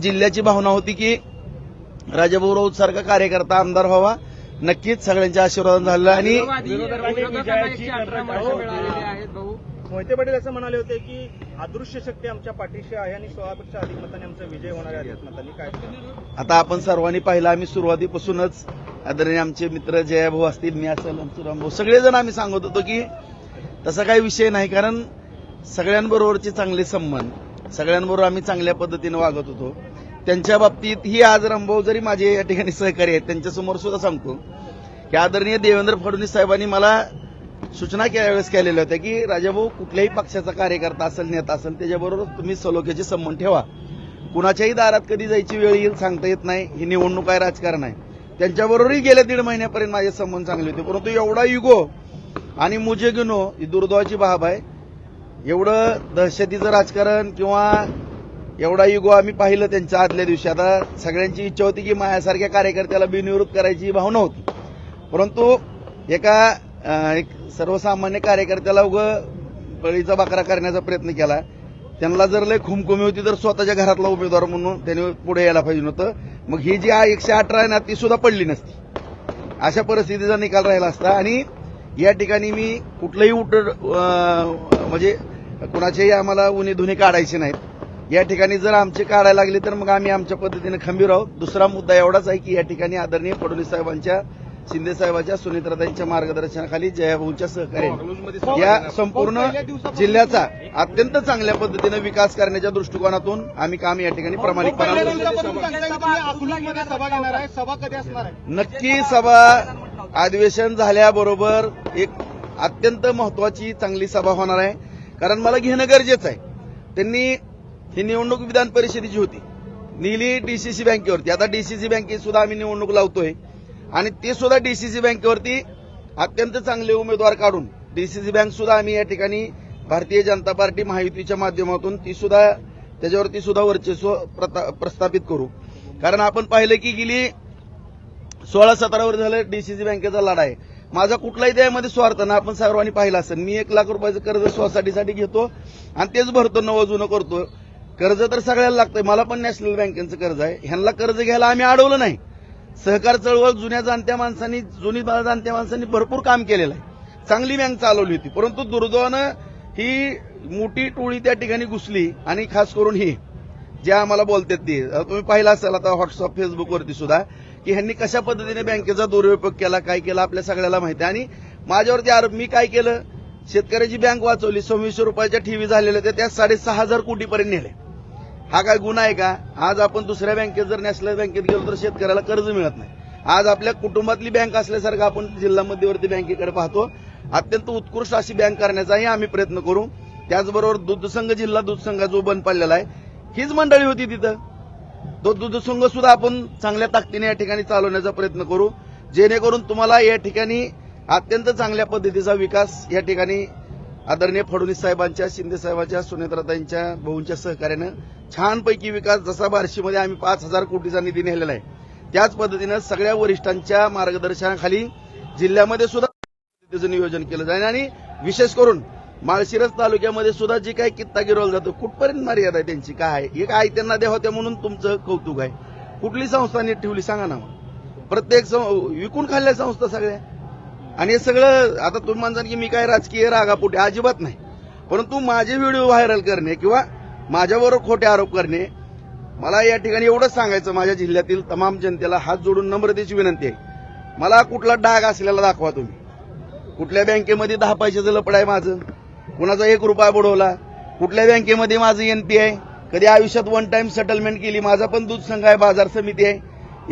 जिल्ह्याची भावना होती की राजाभाऊ राऊत सारखा कार्यकर्ता आमदार व्हावा. नक्कीच सगळ्यांच्या आशीर्वाद झालेला आणि मोहिते पाटील असं म्हणाले होते की अदृश्य शक्ती आमच्या पाठीशी आहे आणि 16पेक्षा अधिक मतांनी आमचा विजय होणार आहे. मतांनी काय आता आपण सर्वांनी पाहिलं, आम्ही सुरुवातीपासूनच आदरणीय आमचे मित्र जयाभाऊ असतील, मी असेल, रामभाऊ, सगळेजण आम्ही सांगत होतो की तसा काही विषय नाही, कारण सगळ्यांबरोबरचे चांगले संबंध, सगळ्यांबरोबर आम्ही चांगल्या पद्धतीने वागत होतो. त्यांच्या बाबतीत ही आज रामभाऊ जरी माझे या ठिकाणी सहकारी आहेत, त्यांच्यासमोर सुद्धा सांगतो की आदरणीय देवेंद्र फडणवीस साहेबांनी मला सूचना वेळेस केलेल्या होत्या की राजाभाऊ कुठल्याही पक्षाचा कार्यकर्ता असेल, नेता असेल, त्याच्याबरोबर तुम्ही सलोख्याचे संबंध ठेवा. कुणाच्याही दारात कधी जायची वेळ येईल सांगता येत नाही, ही निवडणूक आहे, राजकारण आहे. त्यांच्याबरोबरही गेल्या 1.5 महिन्यापर्यंत माझे संबंध चांगले होते, परंतु एवढा युगो आणि मुझे गिनो ही दुर्दैवाची बाब आहे. एवढं दहशतीचं राजकारण किंवा एवढा युगो आम्ही पाहिलं त्यांच्या आदल्या दिवशी. आता सगळ्यांची इच्छा होती की माझ्यासारख्या कार्यकर्त्याला बिनविरोध करायची भावना होती, परंतु एक सर्वसामान्य कार्यकर्त्याला बळीचा बाकरा करण्याचा प्रयत्न केला. त्यांना जर लय खुमखुमी होती तर स्वतःच्या घरातला उमेदवार म्हणून त्यांनी पुढे यायला पाहिजे नव्हतं. मग ही जी 118 आहे ना, ती सुद्धा पडली नसती. अशा परिस्थितीचा निकाल राहिला असता. आणि या ठिकाणी मी कुठलंही म्हणजे कुणाचेही आम्हाला उन्ही धुनी काढायचे नाहीत. या ठिकाणी जर आमचे काढायला लागले तर मग आम्ही आमच्या पद्धतीने खंबीर आहोत. दुसरा मुद्दा एवढाच आहे की या ठिकाणी आदरणीय फडणवीस साहेबांच्या, शिंदे साहेबांच्या, सुनेत्राताईंच्या मार्गदर्शनाखाली जयाभाऊंच्या सहकार्याने या संपूर्ण जिल्ह्याचा अत्यंत चांगल्या पद्धतीने विकास करण्याच्या दृष्टिकोनातून आम्ही काम या ठिकाणी प्रामाणिकपणे नक्की सभा अधिवेशन झाल्याबरोबर एक अत्यंत महत्वाची चांगली सभा होणार आहे, कारण मला घेणं गरजेचं आहे. त्यांनी ही निवडणूक विधान परिषदेची होती, नेली डीसीसी बँकेवरती. आता डीसीसी बँकेत सुद्धा आम्ही निवडणूक लावतोय आणि ते सुद्धा डीसीसी बँकेवरती अत्यंत चांगले उमेदवार काढून डीसीसी बँक सुद्धा आम्ही या ठिकाणी भारतीय जनता पार्टी महायुतीच्या माध्यमातून त्याच्यावरती सुद्धा वर्चस्व प्रस्थापित करू. कारण आपण पाहिलं की गेली 16-17 वर्ष झालं डीसीसी बँकेचा लढा आहे. माझा कुठलाही त्यामध्ये स्वार्थ ना, आपण सर्वांनी पाहिलं असेल. मी 1 लाख रुपयाचं कर्ज सोसायटीसाठी घेतो आणि तेच भरतो, नवं जुनं करतो. कर्ज तर सगळ्याला लागतंय, मला पण नॅशनल बँकेचं कर्ज आहे. ह्यांना कर्ज घ्यायला आम्ही अडवलं नाही. सहकार चळवळ जुनी जाणत्या माणसांनी भरपूर काम केलेलं आहे, चांगली बँक चालवली होती. परंतु दुर्दैवानं ही मोठी टोळी त्या ठिकाणी घुसली आणि खास करून ही जे आम्हाला बोलतात ते तुम्ही पाहिलं असेल आता व्हॉट्सअप, फेसबुकवरती सुद्धा की ह्यांनी कशा पद्धतीने बँकेचा दुरुपयोग केला, काय केला आपल्या सगळ्याला माहिती आहे. आणि माझ्यावरती आरोप, मी काय केलं, शेतकऱ्याची बँक वाचवली, 2600 रुपयाच्या ठेवी झालेल्या होत्या, त्या 6,500 कोटीपर्यंत नेले. हा काय गुन्हा आहे का? आज आपण दुसऱ्या बँकेत जर नॅशनल बँकेत गेलो तर शेतकऱ्याला कर्ज मिळत नाही. आज आपल्या कुटुंबातली बँक असल्यासारखं आपण जिल्हा मध्यवर्ती बँकेकडे पाहतो. अत्यंत उत्कृष्ट अशी बँक करण्याचाही आम्ही प्रयत्न करू. त्याचबरोबर दूधसंघ, जिल्हा दूधसंघ जो बंद पडलेला आहे, हीच मंडळी होती तिथं. तो दूधसंघ सुद्धा आपण चांगल्या ताकदीने या ठिकाणी चालवण्याचा प्रयत्न करू, जेणेकरून तुम्हाला या ठिकाणी अत्यंत चांगल्या पद्धतीचा विकास या ठिकाणी आदरणीय फडणवीस साहेबांच्या, शिंदे साहेबांच्या, सुनेत्राताईंच्या, भाऊंच्या सहकार्यानं छानपैकी विकास, जसा बार्शीमध्ये आम्ही 5,000 कोटीचा निधी नेलेला आहे, त्याच पद्धतीनं सगळ्या वरिष्ठांच्या मार्गदर्शनाखाली जिल्ह्यामध्ये सुद्धा त्याचं नियोजन केलं जाईल. आणि विशेष करून माळशिरस तालुक्यामध्ये सुद्धा जी काही कित्ता गिरवला जातो, कुठपर्यंत मर्यादा आहे त्यांची, काय आहे? एक आई त्यांना द्या होत्या म्हणून तुमचं कौतुक आहे. कुठली संस्था नीट ठेवली सांगा ना. प्रत्येक विकून खाल्ल्या संस्था सगळ्या. आणि हे सगळं आता तुम्ही म्हणता की मी काय राजकीय रागापोटी, अजिबात नाही. परंतु माझे व्हिडिओ व्हायरल करणे किंवा माझ्याबरोबर खोटे आरोप करणे, मला या ठिकाणी एवढंच सांगायचं, माझ्या जिल्ह्यातील तमाम जनतेला हात जोडून नम्रतेची विनंती आहे, मला कुठला डाग असलेला दाखवा तुम्ही. कुठल्या बँकेमध्ये 10 पैशाचं लपड आहे माझं, कुणाचा 1 रुपया बुडवला, कुठल्या बँकेमध्ये माझं एनपी आहे, कधी आयुष्यात 1 टाइम सेटलमेंट केली. माझा पण दूध संघ आहे, बाजार समिती आहे,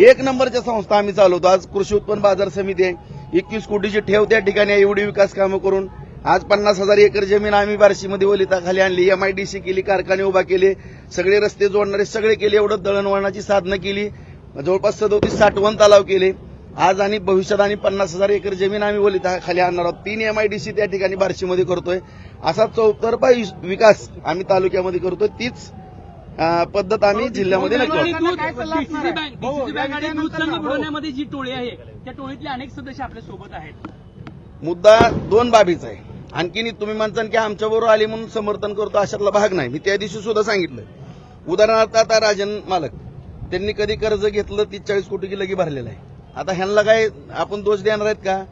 1 नंबरच्या संस्था आम्ही चालवतो. आज कृषी उत्पन्न बाजार समिती आहे, 21 कोटीची ठेव त्या ठिकाणी आहे. एवढी विकास कामं करून आज 50,000 एकर जमीन आम्ही बार्शीमध्ये ओलिताखाली आणली, MIDC केली, कारखाने उभा केले, सगळे रस्ते जोडणारे सगळे केले, एवढं दळणवळणाची साधनं केली, जवळपास 37 साठवण तलाव केले. आज आणि भविष्यात आणि 50,000 एकर जमीन आम्ही ओलिताखाली आणणार आहोत. 3 MIDC त्या ठिकाणी बार्शीमध्ये करतोय. असा चौतर्फा विकास आम्ही तालुक्यामध्ये करतोय. तीच पद्धत आम्ही जिल्ह्यामध्ये बुडवण्यामध्ये जी टोळी आहे त्या टोळीतले अनेक सदस्य आपल्या सोबत आहेत. मुद्दा 2 बाबीचा आहे. आणखीन तुम्ही म्हणता की आमच्याबरोबर आली म्हणून समर्थन करतो, अशातला भाग नाही. मी त्या दिवशी सुद्धा सांगितलं, उदाहरणार्थ आता राजन मालक त्यांनी कधी कर्ज घेतलं 30-40 कोटी की लगी भरलेलं आहे. आता ह्यांना काय आपण दोष देणार आहेत का?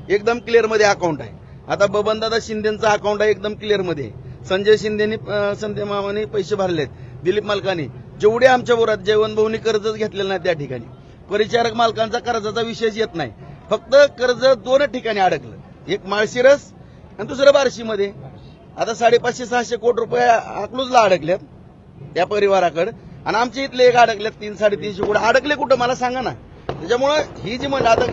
एकदम क्लिअर मध्ये अकाउंट आहे. आता बबनदादा शिंदेचं अकाउंट आहे एकदम क्लिअर मध्ये. संजय शिंदेनी संजय मामाने पैसे भरलेत. दिलीप मालकांनी जेवढे आमच्या बोरात जयवंत भाऊनी कर्जच घेतलेलं नाही त्या ठिकाणी. परिचारक मालकांचा कर्जाचा विषयच येत नाही. फक्त कर्ज 2 ठिकाणी अडकलं, एक माळशिरस आणि दुसरं बार्शीमध्ये. आता 550-600 कोटी रुपये अकलूजला अडकल्यात त्या परिवाराकडे आणि आमच्या इथले एक अडकल्यात 300-350 कोटी. अडकले कुठं मला सांगा ना. त्याच्यामुळे ही जी म्हणजे आता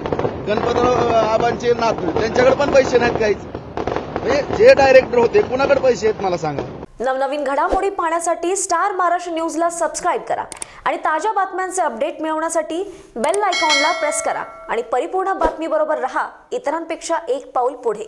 गणपतराव आबांचे नातू त्यांच्याकडे पण पैसे नाहीत काहीच. म्हणजे जे डायरेक्टर होते कुणाकडे पैसे आहेत मला सांगा. नवनवीन घडामोडी पाहण्यासाठी स्टार महाराष्ट्र न्यूजला सबस्क्राईब करा आणि ताज्या बातम्यांचे अपडेट मिळवण्यासाठी बेल आयकॉनला प्रेस करा आणि परिपूर्ण बातमीबरोबर रहा, इतरांपेक्षा एक पाऊल पुढे.